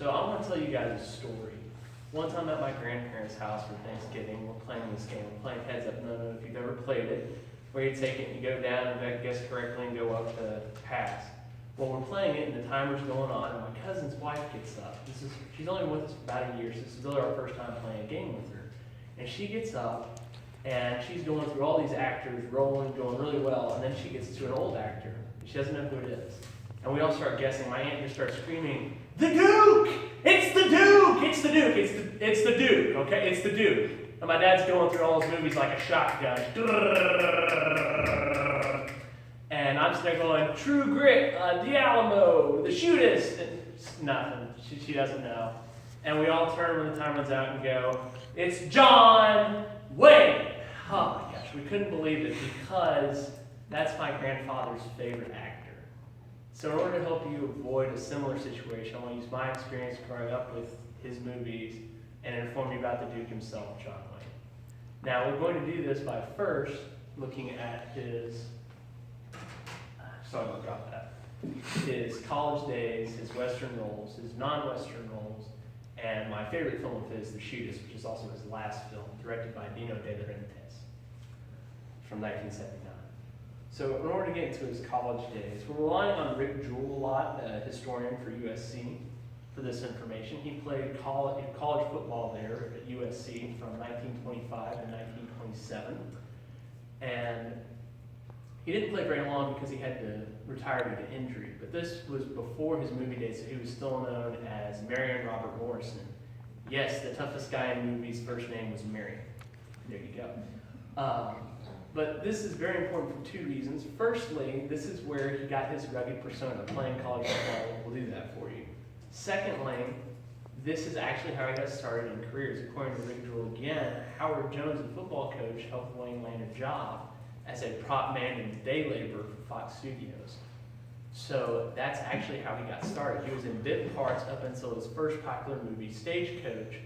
So I want to tell you guys a story. One time at my grandparents' house for Thanksgiving, we're playing this game. We're playing Heads Up. No, if you've ever played it, where you take it and you go down and guess correctly and go up to pass. Well, we're playing it and the timer's going on, and my cousin's wife gets up. She's only with us for about a year, so this is really our first time playing a game with her. And she gets up and she's going through all these actors, rolling, doing really well, and then she gets to an old actor. She doesn't know who it is. And we all start guessing. My aunt just starts screaming, "The Duke! It's the Duke! It's the Duke! It's the Duke, okay? It's the Duke." And my dad's going through all those movies like a shotgun. And I'm sitting there going, "True Grit, The Alamo, The Shootist." And nothing. She doesn't know. And we all turn when the time runs out and go, "It's John Wayne." Oh my gosh, we couldn't believe it because that's my grandfather's favorite actor. So in order to help you avoid a similar situation, I want to use my experience growing up with his movies and inform you about the Duke himself, John Wayne. Now we're going to do this by first looking at his, his college days, his Western roles, his non-Western roles, and my favorite film of his, The Shootist, which is also his last film, directed by Dino De Laurentiis from 1979. So in order to get into his college days, we're relying on Rick Jewell a lot, a historian for USC, for this information. He played college football there at USC from 1925 to 1927. And he didn't play very long because he had to retire due to injury. But this was before his movie days, so he was still known as Marion Robert Morrison. Yes, the toughest guy in movies' first name was Marion. There you go. But this is very important for two reasons. Firstly, this is where he got his rugged persona, playing college football will do that for you. Secondly, this is actually how he got started in careers. According to Rick Jewell again, Howard Jones, a football coach, helped Wayne land a job as a prop man and day laborer for Fox Studios. So that's actually how he got started. He was in bit parts up until his first popular movie, Stagecoach,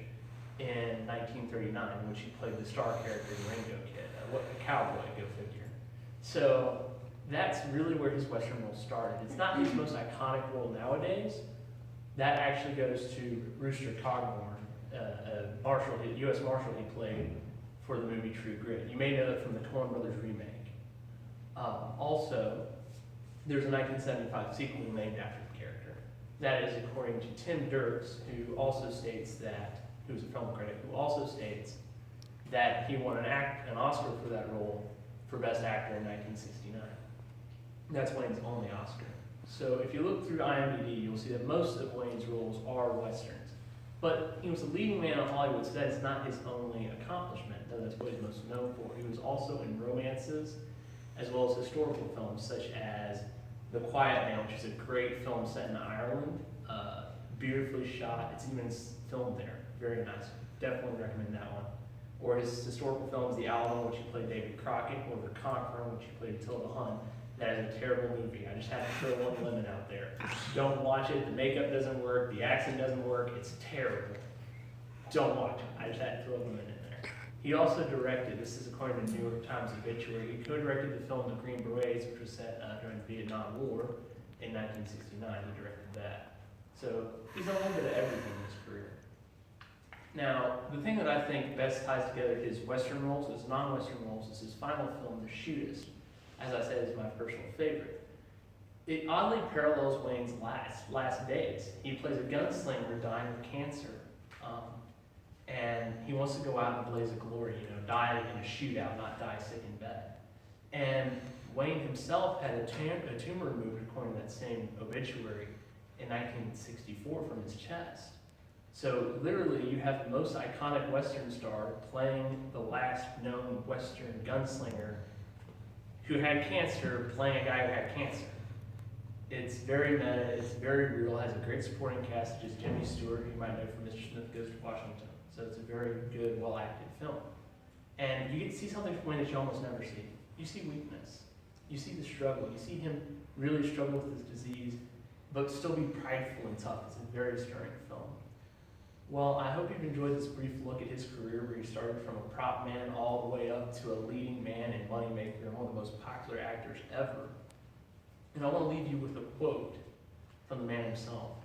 in 1939, in which he played the star character Ringo Kid, a cowboy, go figure. So that's really where his Western role started. It's not his most iconic role nowadays. That actually goes to Rooster Cogburn, a U.S. Marshal he played for the movie True Grit. You may know it from the Coen Brothers remake. Also, there's a 1975 sequel named after the character. That is according to Tim Dirks, who also states that, who's a film critic, who also states that he won an Oscar for that role for Best Actor in 1969. That's Wayne's only Oscar. So if you look through IMDb, you'll see that most of Wayne's roles are Westerns. But he was a leading man in Hollywood, so that is not his only accomplishment, though that's what he's most known for. He was also in romances, as well as historical films, such as The Quiet Man, which is a great film set in Ireland, beautifully shot. It's even filmed there. Very nice. Definitely recommend that one. Or his historical films, The Alamo, which he played David Crockett, or The Conqueror, which he played Tilda Hunt. That is a terrible movie. I just had to throw one lemon out there. Don't watch it. The makeup doesn't work. The accent doesn't work. It's terrible. Don't watch it. I just had to throw a lemon in there. He also directed, this is according to the New York Times obituary, he co-directed the film The Green Berets, which was set during the Vietnam War in 1969. He directed that. So he's done a little bit of everything in his career. Now, the thing that I think best ties together his Western roles, his non-Western roles, is his final film, The Shootist. As I said, is my personal favorite. It oddly parallels Wayne's last days. He plays a gunslinger dying of cancer, and he wants to go out in a blaze of glory, die in a shootout, not die sick in bed. And Wayne himself had a tumor removed, according to that same obituary, in 1964 from his chest. So literally, you have the most iconic Western star playing the last known Western gunslinger who had cancer, playing a guy who had cancer. It's very meta, it's very real, has a great supporting cast, such as Jimmy Stewart, who you might know from Mr. Smith Goes to Washington. So it's a very good, well-acted film. And you get to see something from Wayne that you almost never see. You see weakness. You see the struggle. You see him really struggle with his disease, but still be prideful and tough. It's a very stirring film. Well, I hope you've enjoyed this brief look at his career, where he started from a prop man all the way up to a leading man and moneymaker and one of the most popular actors ever. And I want to leave you with a quote from the man himself.